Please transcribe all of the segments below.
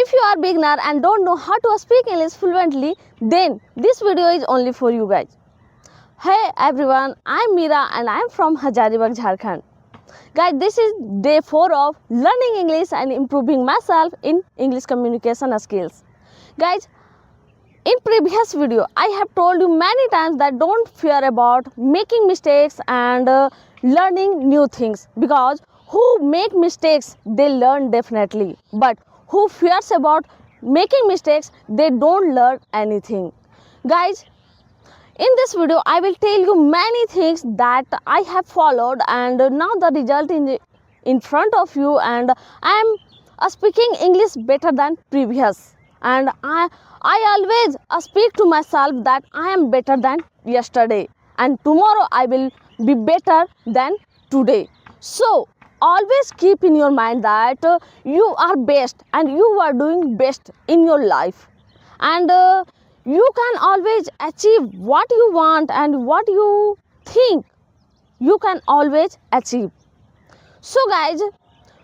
If you are beginner and don't know how to speak English fluently, then this video is only for you guys. Hey everyone, I'm Meera and I'm from Hazaribagh, Jharkhand. Guys, this is day 4 of learning English and improving myself in English communication skills. Guys, in previous video, I have told you many times that don't fear about making mistakes and learning new things, because who make mistakes, they learn definitely. But who fears about making mistakes, they don't learn anything. Guys, in this video, I will tell you many things that I have followed, and now the result in front of you, and I am speaking English better than previous. And I always speak to myself that I am better than yesterday, and tomorrow I will be better than today. So always keep in your mind that you are best and you are doing best in your life, and you can always achieve what you want, and what you think you can always achieve. So guys,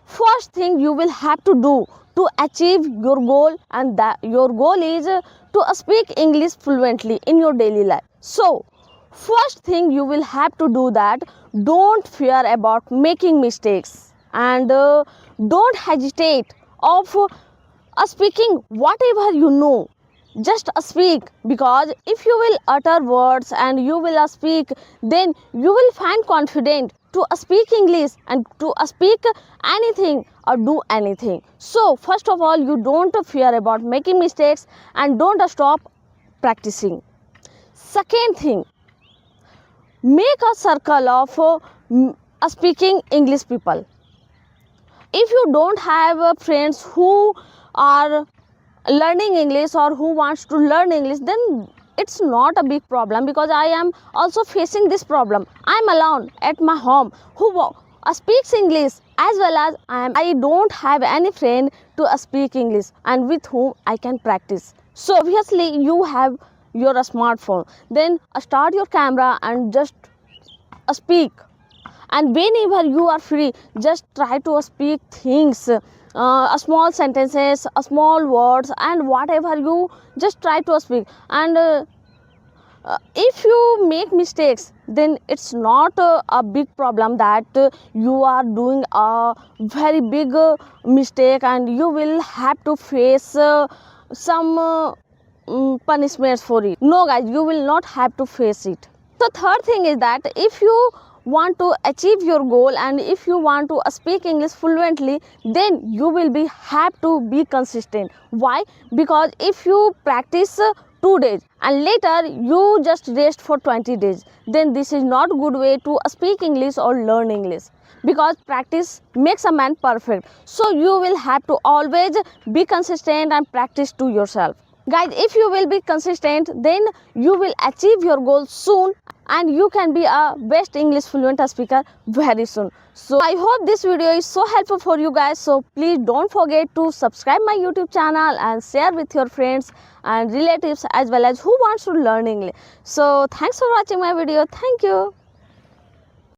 first thing you will have to do to achieve your goal, and that your goal is to speak English fluently in your daily life. So first thing you will have to do that, don't fear about making mistakes, and don't hesitate of speaking whatever you know. Just speak, because if you will utter words and you will speak, then you will find confident to speak English and to speak anything or do anything. So first of all, you don't fear about making mistakes and don't stop practicing. Second thing, make a circle of speaking English people. If you don't have friends who are learning English or who wants to learn English, then it's not a big problem, because I am also facing this problem. I'm alone at my home who speaks English, as well as I don't have any friend to speak English and with whom I can practice. So obviously you have your smartphone, then start your camera and just speak. And whenever you are free, just try to speak things, small sentences, small words, and whatever you just try to speak. And if you make mistakes, then it's not a big problem that you are doing a very big mistake and you will have to face some punishments for it. No guys, you will not have to face it. The third thing is that if you want to achieve your goal and if you want to speak English fluently, then you will have to be consistent. Why? Because if you practice 2 days and later you just rest for 20 days, then this is not good way to speak English or learn English, because practice makes a man perfect. So you will have to always be consistent and practice to yourself. Guys, if you will be consistent, then you will achieve your goal soon and you can be a best English fluent speaker very soon. So I hope this video is so helpful for you guys. So please don't forget to subscribe my YouTube channel and share with your friends and relatives, as well as who wants to learn English. So thanks for watching my video. Thank you.